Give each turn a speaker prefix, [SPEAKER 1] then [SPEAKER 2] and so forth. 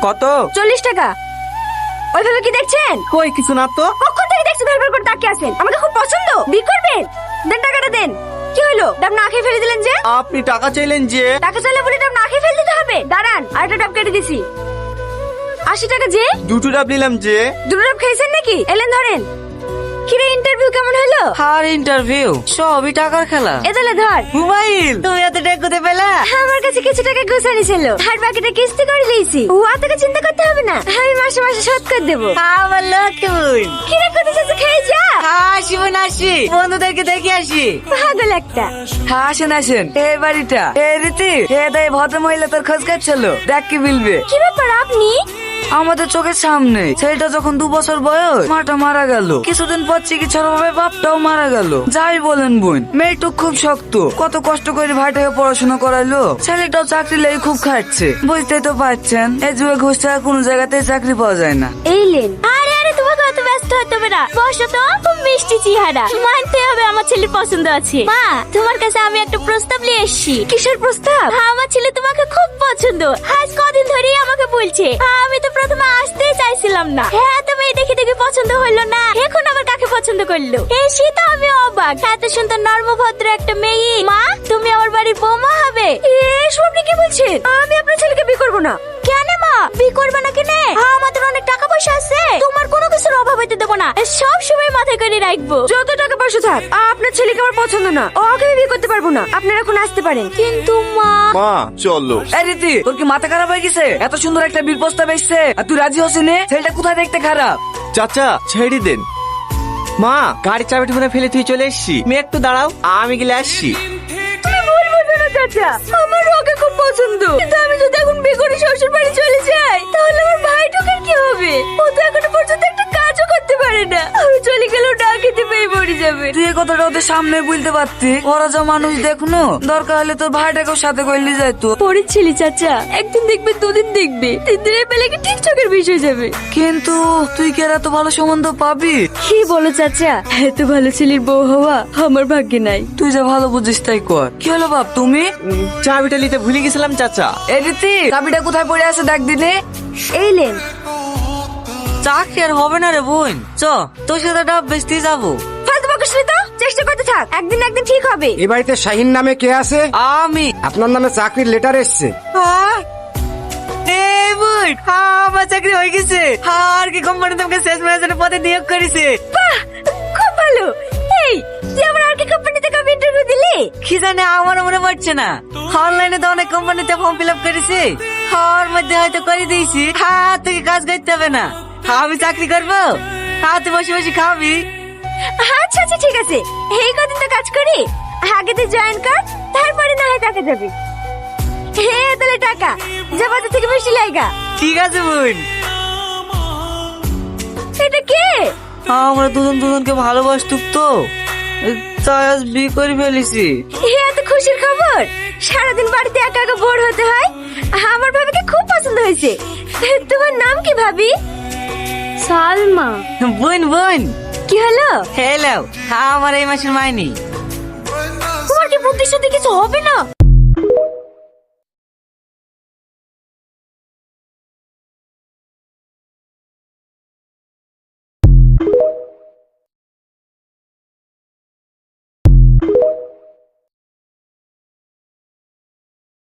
[SPEAKER 1] কত?
[SPEAKER 2] 40 টাকা। ওইভাবে কি দেখছেন?
[SPEAKER 1] কই কিছু না তো।
[SPEAKER 2] কখন থেকে দেখছি ভেরভের করে তাকিয়ে আছেন? আমাকে খুব পছন্দ, বিয়ে করবেন? দেন টাকাটা দেন। কি হলো, ডাব না খেয়ে ফেলে দিলেন যে?
[SPEAKER 1] আপনি টাকা চাইলেন যে।
[SPEAKER 2] টাকা চাইলে বলে ডাব না খেয়ে ফেলে দিতে হবে? দাঁড়ান, আরেকটা ডাব কেটে দিছি। 80 টাকা যে?
[SPEAKER 1] দুটো ডাব নিলাম যে।
[SPEAKER 2] দুটো ডাব খেয়েছেন নাকি? এলেন ধরেন। কিরে, ইন্টারভিউ কেমন হলো?
[SPEAKER 3] আর ইন্টারভিউ সবই টাকার খেলা।
[SPEAKER 2] এদালে ধর।
[SPEAKER 3] মোবাইল তুমি এত টাকা কোথায় পেলা?
[SPEAKER 2] আমার কাছে কিছু টাকা গোছানি ছিল, আর বাকিটা কিস্তি করে দিয়েছি। ও তোকে চিন্তা করতে হবে না, আমি মাসে মাসে শোধ করে দেবো।
[SPEAKER 3] আমার লক্ষ্মী বোন।
[SPEAKER 2] কিরে কোথায় যাচ্ছে, খেয়ে যা।
[SPEAKER 3] আসি বোন আসি, বন্ধুদেরকে দেখে আসি।
[SPEAKER 2] পাগল একটা।
[SPEAKER 3] আসেন আসেন, এই বাড়িটা এই রীতি এই ভদ্র মহিলা তোর খোঁজ কাটছিল, দেখ কি বলবে।
[SPEAKER 2] কি ব্যাপার আপনি?
[SPEAKER 3] আমাদের চোখের সামনে ছেলেটা যখন 2 বছর বয়স মাটা মারা গেল, কিছুদিন পর চিকিৎসার অভাবে বাপটাও মারা গেল। যাই বলেন বোন, মেয়েটা খুব শক্ত, কত কষ্ট করে ভাইটাকে পড়াশোনা করাইলো, ছেলেটাও চাকরি লেগে খুব খাটছে। বুঝতেই তো পারছেন, এই যুগে ঘুষ ছাড়া কোনো জায়গাতেই চাকরি পাওয়া যায় না।
[SPEAKER 2] এই লেন। আরে আরে, তোমাকে অত ব্যস্ত হতে হবে না, বসো তো। খুব মিষ্টি চেহারা, মানতে হবে আমার ছেলের পছন্দ আছে। মা, তোমার কাছে আমি একটা প্রস্তাব নিয়ে এসেছি। কিসের প্রস্তাব? আমার ছেলে তোমাকে খুব পছন্দ, আজ কদিন ধরেই আমাকে বলছে। আমি তো প্রথমে আসতেই চাইছিলাম না। হ্যাঁ, তুমি দেখে দেখে পছন্দ হলো না, এখন আবার কাকে পছন্দ করলো? এসে তো আমি অবাক, এত সুন্দর নর্মভদ্র একটা মেয়ে। মা, তুমি আমার বাড়ির বৌমা হবে। এসব আপনি কি বলছেন? আমি আপনার ছেলেকে বিয়ে করবো না। কেন মা, বিয়ে করবে না কেন? আমাদের অনেক টাকা পয়সা আছে, তোমার কোনো কিছুর অভাব হইতে দেবো না, সব সময় মাথায় করে রাখবো। যত টাকা পয়সা থাক, আপনার ছেলেকে আমার পছন্দ না, ওকে আমি বিয়ে করতে পারবো না। আপনারা এখন আসতে পারেন। কিন্তু মা।
[SPEAKER 1] মা চলো।
[SPEAKER 3] এই রীতি, তোর কি মাথা খারাপ হয়ে গেছে? এত সুন্দর একটা বিল প্রস্তাব এসছে আর তুই রাজি হচ্ছিস না? ছেলেটা কোথায় দেখতে খারাপ?
[SPEAKER 1] চাচা ছেড়ে দেন। মা, গাড়ির চাবিটা মনে ফেলে তুই চলে এসছি। মেয়ে একটু দাঁড়াও, আমি গেলে আসছি।
[SPEAKER 2] তুমি ভুল বুঝো না চাচা, আমার ওকে খুব পছন্দ। কিন্তু আমি যদি এখন বিয়ে করে শ্বশুর বাড়ি চলে যাই, তাহলে আমার ভাইটাকে কি হবে? ও তো এখনো পর্যন্ত একটা কাজও করতে পারে না। আমি চলে গেলেও না খেতে পেয়ে মরে যাবে।
[SPEAKER 3] তুই এই কথাটা ওদের সামনে বলতে পারতি। ওরা যা মানুষ দেখনো, দরকার হলে তোর ভাইটাকেও সাথে করলে যাইতো।
[SPEAKER 2] পরের ছেলে চাচা, একদিন দেখবে, দুদিন দেখবে, 3 দিনের পেলে কি ঠিক চোখের বিষয় যাবে।
[SPEAKER 3] কিন্তু তুই কি আর এত ভালো সম্বন্ধ পাবি?
[SPEAKER 2] কি বলো চাচা, এত ভালো ছেলের বউ হওয়া আমার ভাগ্যে নাই।
[SPEAKER 3] তুই যা ভালো বুঝিস তাই কর। কি হলো বাপ, তুমি?
[SPEAKER 1] চাবিটা নিতে ভুলে গেছিলাম চাচা।
[SPEAKER 3] এই রীতি, চাবিটা কোথায় পড়ে আছে দেখ দিনে।
[SPEAKER 2] এই লেন।
[SPEAKER 3] চাকরি আর হবে না রে বোন, চ তোর সাথে ডাব বেচতে যাবো।
[SPEAKER 2] ফালতু বকিস না তো, চেষ্টা করতে থাক, একদিন না একদিন ঠিক হবে।
[SPEAKER 4] এই বাড়িতে শাহিন নামে কে আছে?
[SPEAKER 3] আমি।
[SPEAKER 4] আপনার নামে চাকরির লেটার এসছে।
[SPEAKER 3] আমার চাকরি হয়ে গেছে, আর কি কোম্পানি তোমাকে শেষ ম্যানেজারের পদে নিয়োগ করেছে।
[SPEAKER 2] বাহ, খুব ভালো। এই, তুই আমার আর কি কোম্পানিতে কবে ইন্টারভিউ দিলি?
[SPEAKER 3] কি জানে, আমার মনে পড়ছে না। অনলাইনে তো অনেক কোম্পানিতে ফর্ম ফিল আপ করেছি, ওর মধ্যে হয়তো করে দিয়েছি। হ্যাঁ, তোকে কাজ করতে হবে না, আমি চাকরি করবো, হাতে বসে বসে খাবি।
[SPEAKER 2] আচ্ছা আচ্ছা, ঠিক আছে, এই কদিন তো কাজ করি, আগে তুই জয়েন কর, তারপরে না হয় টাকা যাবে। হে তাহলে টাকা যা, বাজার থেকে বেশি লাইগা।
[SPEAKER 3] ঠিক আছে বোন।
[SPEAKER 2] এটা কে?
[SPEAKER 3] আমরা দুজন দুজনকে ভালোবাসতুক তো, তাই আজ বিয়ে করে ফেলেছি।
[SPEAKER 2] হে, এত খুশির খবর। সারাদিন বাড়িতে একা একা বোর হতে হয়। আমার ভাবিকে খুব পছন্দ হয়েছে। তোমার নাম কি ভাবি? সালমা।
[SPEAKER 3] বোন বোন,
[SPEAKER 2] কি হলো?
[SPEAKER 3] হ্যালো, আমার এই মাসের মাইনি।
[SPEAKER 2] তোমার কি বুদ্ধি শুদ্ধি কিছু হবে না?